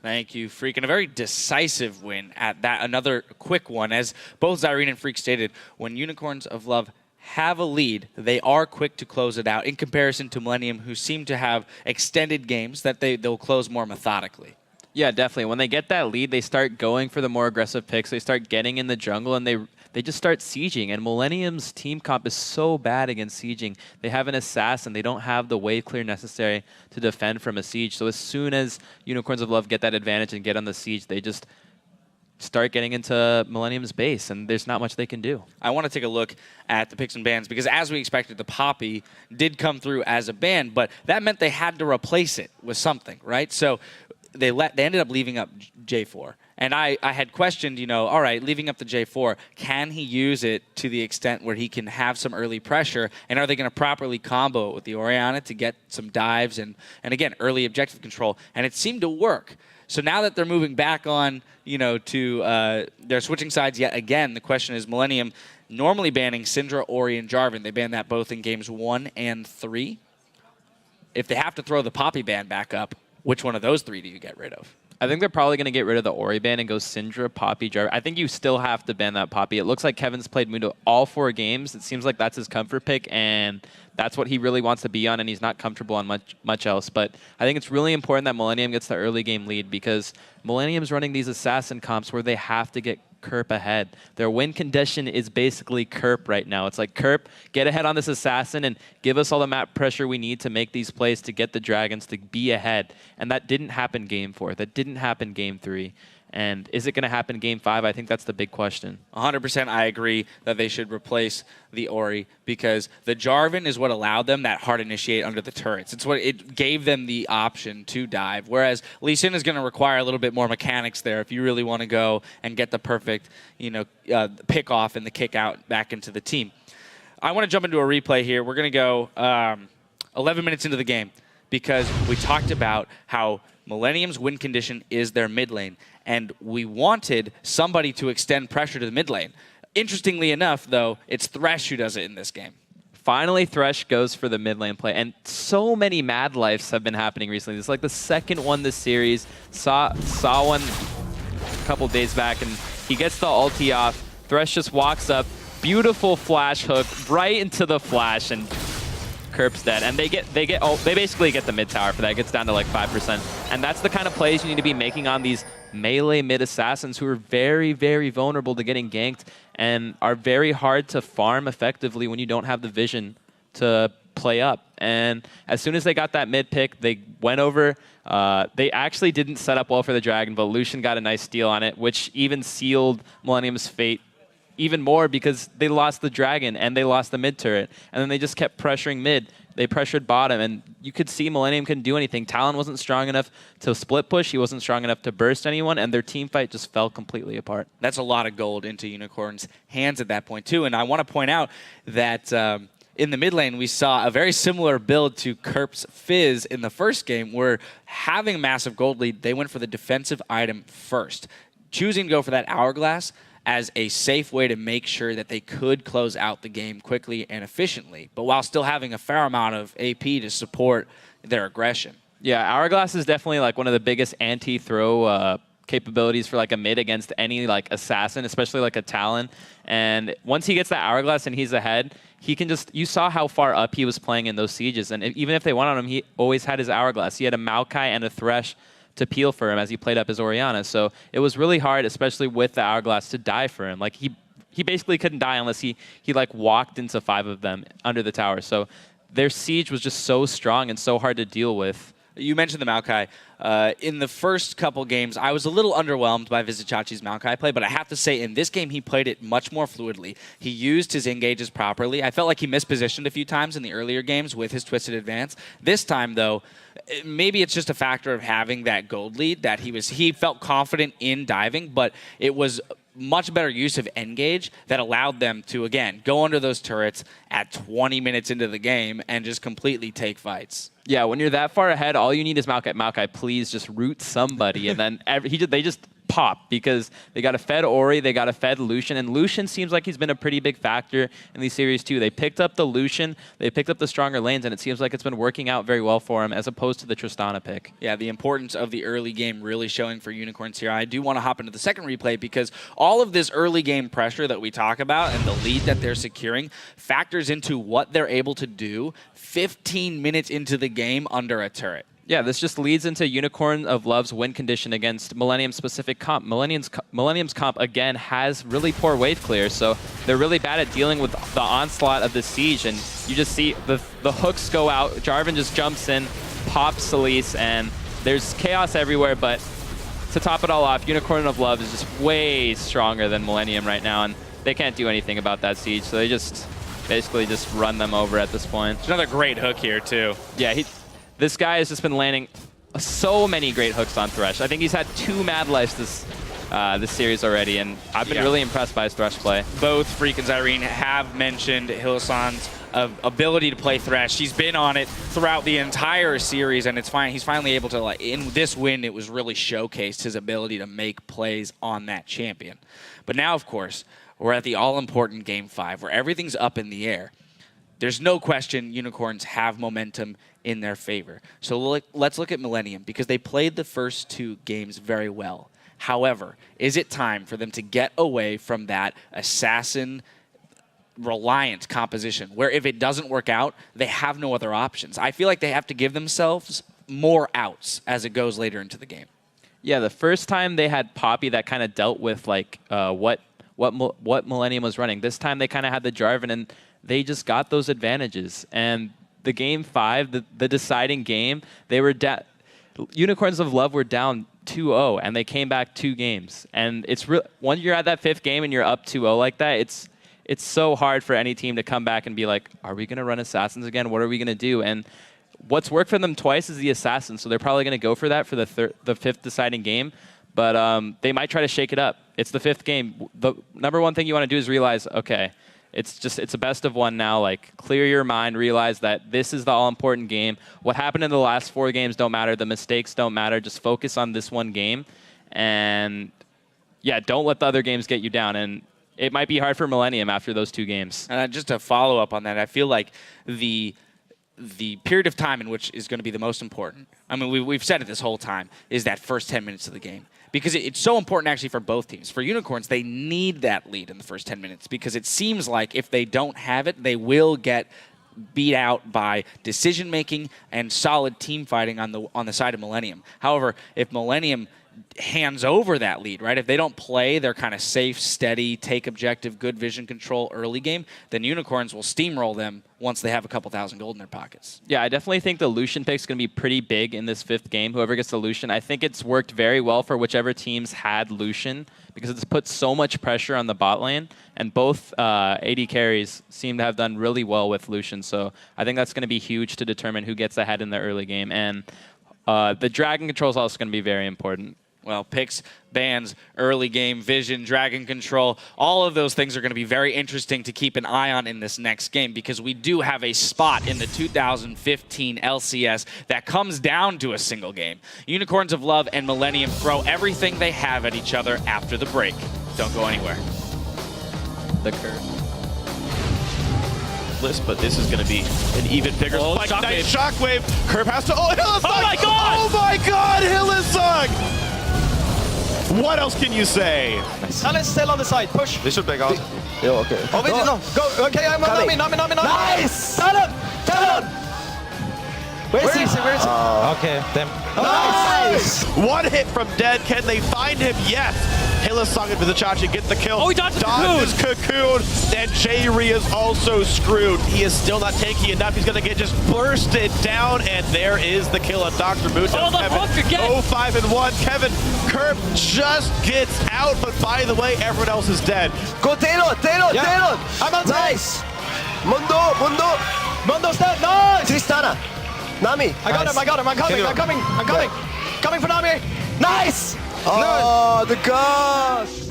Thank you, Freak. And a very decisive win at that. Another quick one. As both Zyrene and Freak stated, when Unicorns of Love have a lead, they are quick to close it out in comparison to Millenium, who seem to have extended games that they'll close more methodically. Yeah, definitely. When they get that lead, they start going for the more aggressive picks. They start getting in the jungle, and they just start sieging. And Millennium's team comp is so bad against sieging. They have an assassin. They don't have the wave clear necessary to defend from a siege. So as soon as Unicorns of Love get that advantage and get on the siege, they just start getting into Millennium's base, and there's not much they can do. I want to take a look at the picks and bans, because as we expected, the Poppy did come through as a ban, but that meant they had to replace it with something, right? So they ended up leaving up J4. And I had questioned, all right, leaving up the J4, can he use it to the extent where he can have some early pressure? And are they going to properly combo it with the Orianna to get some dives and again, early objective control? And it seemed to work. So now that they're moving back on, to they're switching sides yet again, the question is Millenium normally banning Syndra, Ori, and Jarvan. They ban that both in games 1 and 3. If they have to throw the Poppy ban back up, which one of those 3 do you get rid of? I think they're probably going to get rid of the Ori ban and go Syndra, Poppy, Jarvan. I think you still have to ban that Poppy. It looks like Kevin's played Mundo all 4 games. It seems like that's his comfort pick, and that's what he really wants to be on, and he's not comfortable on much else. But I think it's really important that Millenium gets the early game lead, because Millennium's running these assassin comps where they have to get Kerp ahead. Their win condition is basically Kerp right now. It's like, Kerp, get ahead on this assassin and give us all the map pressure we need to make these plays to get the Dragons to be ahead. And that didn't happen game 4. That didn't happen game 3. And is it going to happen game 5? I think that's the big question. 100% I agree that they should replace the Ori, because the Jarvan is what allowed them that hard initiate under the turrets. It's what it gave them the option to dive, whereas Lee Sin is going to require a little bit more mechanics there if you really want to go and get the perfect pick off and the kick out back into the team. I want to jump into a replay here. We're going to go 11 minutes into the game, because we talked about how Millennium's win condition is their mid lane, and we wanted somebody to extend pressure to the mid lane. Interestingly enough, though, it's Thresh who does it in this game. Finally, Thresh goes for the mid lane play, and so many Mad Lifes have been happening recently. This is like the second one this series. Saw one a couple days back, and he gets the ulti off. Thresh just walks up, beautiful flash hook right into the flash, and Kerp's dead, and they basically get the mid tower for that. It gets down to like 5%, and that's the kind of plays you need to be making on these melee mid assassins who are very, very vulnerable to getting ganked and are very hard to farm effectively when you don't have the vision to play up. And as soon as they got that mid pick, they went over. They actually didn't set up well for the dragon, but Lucian got a nice steal on it, which even sealed Millennium's fate even more, because they lost the dragon and they lost the mid turret, and then they just kept pressuring mid. They pressured bottom, and you could see Millenium couldn't do anything. Talon wasn't strong enough to split push. He wasn't strong enough to burst anyone, and their team fight just fell completely apart. That's a lot of gold into Unicorn's hands at that point, too. And I want to point out that in the mid lane, we saw a very similar build to Kerp's Fizz in the first game, where having a massive gold lead, they went for the defensive item first, choosing to go for that Hourglass as a safe way to make sure that they could close out the game quickly and efficiently, but while still having a fair amount of AP to support their aggression. Yeah, Hourglass is definitely like one of the biggest anti-throw capabilities for like a mid against any like assassin, especially like a Talon. And once he gets that Hourglass and he's ahead, he can just, you saw how far up he was playing in those sieges, and even if they went on him, he always had his Hourglass. He had a Maokai and a Thresh to peel for him as he played up his Orianna. So it was really hard, especially with the Hourglass, to die for him. Like he basically couldn't die unless he like walked into 5 of them under the tower. So their siege was just so strong and so hard to deal with. You mentioned the Maokai. In the first couple games, I was a little underwhelmed by Vizichachi's Maokai play, but I have to say in this game, he played it much more fluidly. He used his engages properly. I felt like he mispositioned a few times in the earlier games with his Twisted Advance. This time, though, maybe it's just a factor of having that gold lead, that he felt confident in diving, but it was much better use of Engage that allowed them to, again, go under those turrets at 20 minutes into the game and just completely take fights. Yeah, when you're that far ahead, all you need is Maokai. Maokai, please just root somebody. And then they just pop because they got a fed Ori, they got a fed Lucian, and Lucian seems like he's been a pretty big factor in these series too. They picked up the Lucian, they picked up the stronger lanes, and it seems like it's been working out very well for him as opposed to the Tristana pick. Yeah, the importance of the early game really showing for Unicorns here. I do want to hop into the second replay because all of this early game pressure that we talk about and the lead that they're securing factors into what they're able to do 15 minutes into the game under a turret. Yeah, this just leads into Unicorn of Love's win condition against Millennium's specific comp. Millennium's comp, again, has really poor wave clear, so they're really bad at dealing with the onslaught of the siege, and you just see the hooks go out, Jarvan just jumps in, pops Elise, and there's chaos everywhere, but to top it all off, Unicorn of Love is just way stronger than Millennium right now, and they can't do anything about that siege, so they just basically just run them over at this point. There's another great hook here, too. Yeah, this guy has just been landing so many great hooks on Thresh. I think he's had 2 Mad Lives this series already, and I've been really impressed by his Thresh play. Both Freak and Zyrene have mentioned Hylissang's ability to play Thresh. He's been on it throughout the entire series, and it's fine. He's finally able to, like, in this win, it was really showcased his ability to make plays on that champion. But now, of course, we're at the all-important Game 5, where everything's up in the air. There's no question Unicorns have momentum in their favor. So let's look at Millennium, because they played the first 2 games very well. However, is it time for them to get away from that assassin-reliant composition, where if it doesn't work out, they have no other options? I feel like they have to give themselves more outs as it goes later into the game. Yeah, the first time they had Poppy that kind of dealt with like what Millennium was running. This time they kind of had the Jarvan, and they just got those advantages. And the Game 5, the deciding game, they were Unicorns of Love were down 2-0, and they came back 2 games. And it's once you're at that 5th game and you're up 2-0 like that, it's so hard for any team to come back and be like, are we going to run Assassins again? What are we going to do? And what's worked for them twice is the Assassin, so they're probably going to go for that for the 5th deciding game. But they might try to shake it up. It's the 5th game. The number one thing you want to do is realize, okay, it's a best of 1 now. Like, clear your mind, realize that this is the all-important game. What happened in the last 4 games don't matter. The mistakes don't matter. Just focus on this one game. And, yeah, don't let the other games get you down. And it might be hard for Millennium after those 2 games. Just to follow up on that, I feel like the period of time in which is going to be the most important, I mean, we've said it this whole time, is that first 10 minutes of the game. Because it's so important, actually, for both teams. For Unicorns, they need that lead in the first 10 minutes because it seems like if they don't have it, they will get beat out by decision-making and solid team fighting on the side of Millennium. However, if Millennium hands over that lead, right? If they don't play their kind of safe, steady, take objective, good vision control early game, then Unicorns will steamroll them once they have a couple thousand gold in their pockets. Yeah, I definitely think the Lucian pick is going to be pretty big in this 5th game. Whoever gets the Lucian, I think it's worked very well for whichever teams had Lucian because it's put so much pressure on the bot lane, and both AD carries seem to have done really well with Lucian. So I think that's going to be huge to determine who gets ahead in the early game. And the Dragon control is also going to be very important. Well, picks, bans, early game, vision, dragon control, all of those things are going to be very interesting to keep an eye on in this next game because we do have a spot in the 2015 LCS that comes down to a single game. Unicorns of Love and Millennium throw everything they have at each other after the break. Don't go anywhere. The curve. But this is going to be an even bigger spike. Nice shockwave. Curve has to. Oh, Hylissang! Oh my God! Oh my God, Hylissang! What else can you say? Nice. Analyst still on the side. Push. They should back out. Yo, okay. Oh, wait, no. Go. Okay, I'm on. Nice! Talon! Where is he? Okay, them. Nice! One hit from Dead. Can they find him? Yes. Hylissang and Vizichachi get the kill. Oh, he dodges Cocoon. And J-Re is also screwed. He is still not tanky enough. He's going to get just bursted down. And there is the kill on Dr. Muto. Oh, the hook again. 0-5-1. Kevin Kerp just gets out. But by the way, everyone else is dead. Go Talon! I'm on nice! Mundo's dead! Nice! Tristana! Nami! I got him! I'm coming for Nami! Nice! Oh, the gosh!